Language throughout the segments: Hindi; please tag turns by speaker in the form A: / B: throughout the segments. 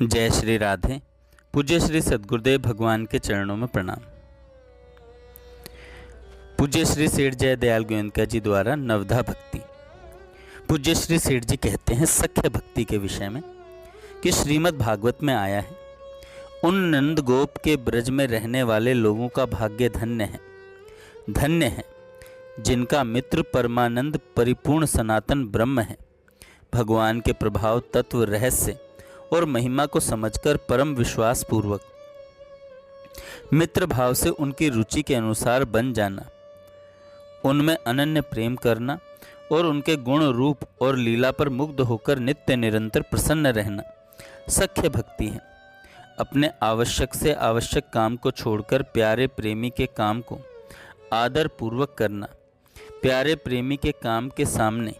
A: जय श्री राधे। पूज्य श्री सद्गुरुदेव भगवान के चरणों में प्रणाम। पूज्य श्री सेठ जय दयाल गोयनका जी द्वारा नवधा भक्ति। पूज्य श्री सेठ जी कहते हैं सख्य भक्ति के विषय में कि श्रीमद् भागवत में आया है, उन नंद गोप के ब्रज में रहने वाले लोगों का भाग्य धन्य है जिनका मित्र परमानंद परिपूर्ण सनातन ब्रह्म है। भगवान के प्रभाव, तत्व, रहस्य और महिमा को समझकर परम विश्वास पूर्वक मित्र भाव से उनकी रुचि के अनुसार बन जाना, उनमें अनन्य प्रेम करना और उनके गुण, रूप और लीला पर मुग्ध होकर नित्य निरंतर प्रसन्न रहना सख्य भक्ति है। अपने आवश्यक से आवश्यक काम को छोड़कर प्यारे प्रेमी के काम को आदर पूर्वक करना, प्यारे प्रेमी के काम के सामने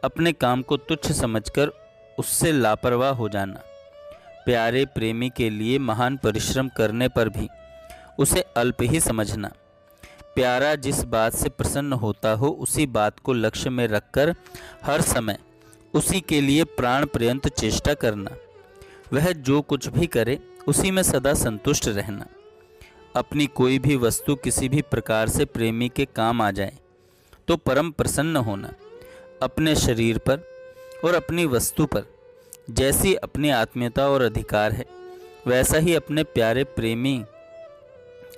A: अपने काम को तुच्छ समझकर उससे लापरवाह हो जाना, प्यारे प्रेमी के लिए महान परिश्रम करने पर भी उसे अल्प ही समझना, प्यारा जिस बात से प्रसन्न होता हो उसी बात को लक्ष्य में रखकर हर समय उसी के लिए प्राण पर्यंत चेष्टा करना, वह जो कुछ भी करे उसी में सदा संतुष्ट रहना, अपनी कोई भी वस्तु किसी भी प्रकार से प्रेमी के काम आ जाए तो परम प्रसन्न होना, अपने शरीर पर और अपनी वस्तु पर जैसी अपनी आत्मीयता और अधिकार है वैसा ही अपने प्यारे प्रेमी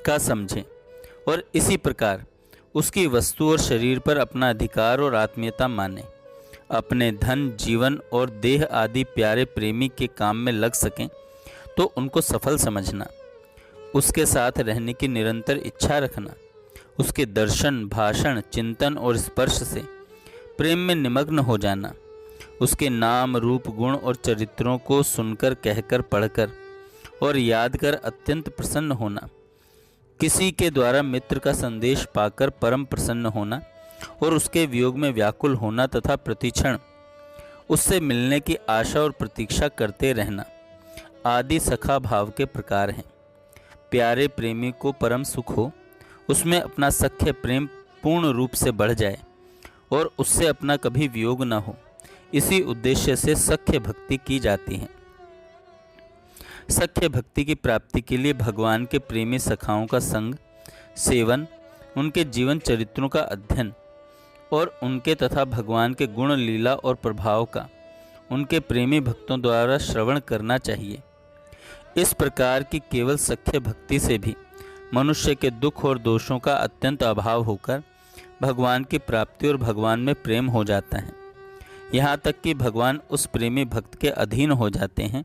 A: का समझें और इसी प्रकार उसकी वस्तु और शरीर पर अपना अधिकार और आत्मीयता माने। अपने धन, जीवन और देह आदि प्यारे प्रेमी के काम में लग सकें तो उनको सफल समझना, उसके साथ रहने की निरंतर इच्छा रखना, उसके दर्शन, भाषण, चिंतन और स्पर्श से प्रेम में निमग्न हो जाना, उसके नाम, रूप, गुण और चरित्रों को सुनकर, कहकर, पढ़कर और याद कर अत्यंत प्रसन्न होना, किसी के द्वारा मित्र का संदेश पाकर परम प्रसन्न होना और उसके वियोग में व्याकुल होना तथा प्रतिक्षण उससे मिलने की आशा और प्रतीक्षा करते रहना आदि सखा भाव के प्रकार हैं। प्यारे प्रेमी को परम सुख हो, उसमें अपना सख्य प्रेम पूर्ण रूप से बढ़ जाए और उससे अपना कभी वियोग न हो, इसी उद्देश्य से सख्य भक्ति की जाती है। सख्य भक्ति की प्राप्ति के लिए भगवान के प्रेमी सखाओं का संग, सेवन, उनके जीवन चरित्रों का अध्ययन और उनके तथा भगवान के गुण, लीला और प्रभाव का उनके प्रेमी भक्तों द्वारा श्रवण करना चाहिए। इस प्रकार की केवल सख्य भक्ति से भी मनुष्य के दुख और दोषों का अत्यंत अभाव होकर भगवान की प्राप्ति और भगवान में प्रेम हो जाता है। यहाँ तक कि भगवान उस प्रेमी भक्त के अधीन हो जाते हैं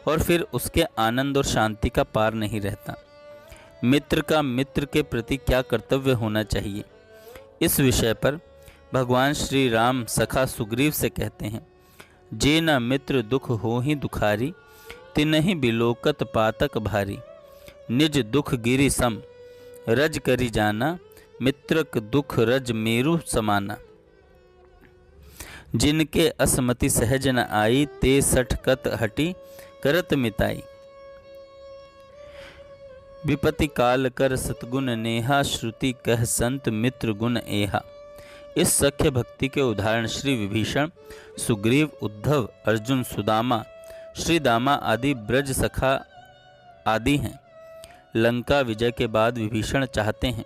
A: और फिर उसके आनंद और शांति का पार नहीं रहता। मित्र का मित्र के प्रति क्या कर्तव्य होना चाहिए, इस विषय पर भगवान श्री राम सखा सुग्रीव से कहते हैं, जे न मित्र दुख हो ही दुखारी, तिनहि बिलोकत पातक भारी, निज दुख गिरि सम रज करी जाना, मित्रक दुख रज मेरु समाना। जिनके असमति सहज न आई, ते सठकत हटी करत मिताई। विपति काल कर सतगुण नेहा, श्रुति कह संत मित्र गुण एहा। इस सख्य भक्ति के उदाहरण श्री विभीषण, सुग्रीव, उद्धव, अर्जुन, सुदामा, श्री दामा आदि ब्रज सखा आदि हैं। लंका विजय के बाद विभीषण चाहते हैं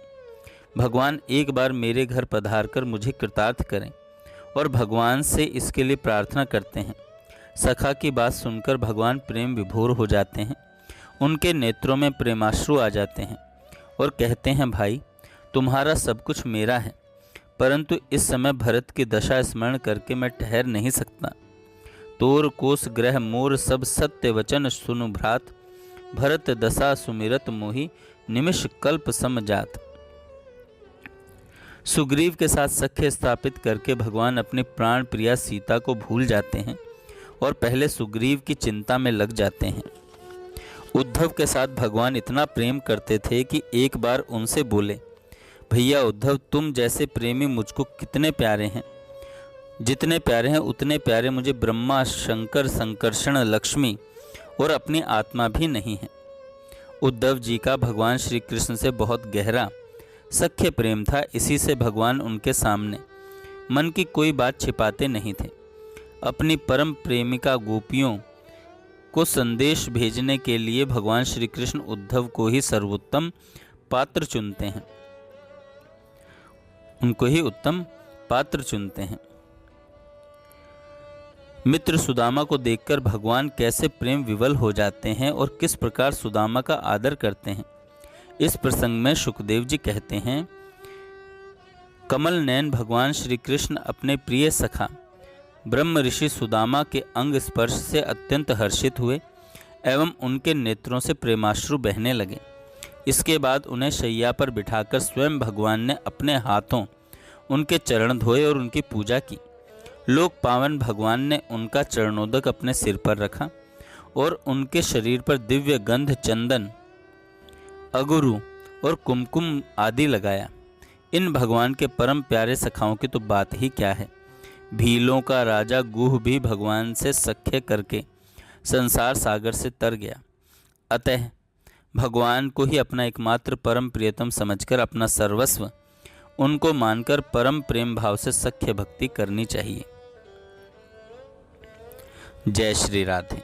A: भगवान एक बार मेरे घर पधारकर मुझे कृतार्थ करें और भगवान से इसके लिए प्रार्थना करते हैं। सखा की बात सुनकर भगवान प्रेम विभोर हो जाते हैं, उनके नेत्रों में प्रेमाश्रु आ जाते हैं और कहते हैं, भाई तुम्हारा सब कुछ मेरा है, परंतु इस समय भरत की दशा स्मरण करके मैं ठहर नहीं सकता। तोर कोस ग्रह मोर सब सत्य वचन सुनु भ्रात, भरत दशा सुमिरत मोहि निमिष कल्प समजात। सुग्रीव के साथ सख्य स्थापित करके भगवान अपनी प्राण प्रिया सीता को भूल जाते हैं और पहले सुग्रीव की चिंता में लग जाते हैं। उद्धव के साथ भगवान इतना प्रेम करते थे कि एक बार उनसे बोले, भैया उद्धव, तुम जैसे प्रेमी मुझको कितने प्यारे हैं, जितने प्यारे हैं उतने प्यारे मुझे ब्रह्मा, शंकर, संकर्षण, लक्ष्मी और अपनी आत्मा भी नहीं है। उद्धव जी का भगवान श्री कृष्ण से बहुत गहरा सख्य प्रेम था, इसी से भगवान उनके सामने मन की कोई बात छिपाते नहीं थे। अपनी परम प्रेमिका गोपियों को संदेश भेजने के लिए भगवान श्री कृष्ण उद्धव को ही सर्वोत्तम पात्र चुनते हैं, उनको ही उत्तम पात्र चुनते हैं। मित्र सुदामा को देखकर भगवान कैसे प्रेम विवल हो जाते हैं और किस प्रकार सुदामा का आदर करते हैं, इस प्रसंग में सुखदेव जी कहते हैं, कमल नयन भगवान श्री कृष्ण अपने प्रिय सखा ब्रह्म ऋषि सुदामा के अंग स्पर्श से अत्यंत हर्षित हुए एवं उनके नेत्रों से प्रेमाश्रु बहने लगे। इसके बाद उन्हें शैया पर बिठाकर स्वयं भगवान ने अपने हाथों उनके चरण धोए और उनकी पूजा की। लोक पावन भगवान ने उनका चरणोदक अपने सिर पर रखा और उनके शरीर पर दिव्य गंध, चंदन, अगुरु और कुमकुम आदि लगाया। इन भगवान के परम प्यारे सखाओं की तो बात ही क्या है। भीलों का राजा गुह भी भगवान से सख्य करके संसार सागर से तर गया। अतः भगवान को ही अपना एकमात्र परम प्रियतम समझकर अपना सर्वस्व उनको मानकर परम प्रेम भाव से सख्य भक्ति करनी चाहिए। जय श्री राधे।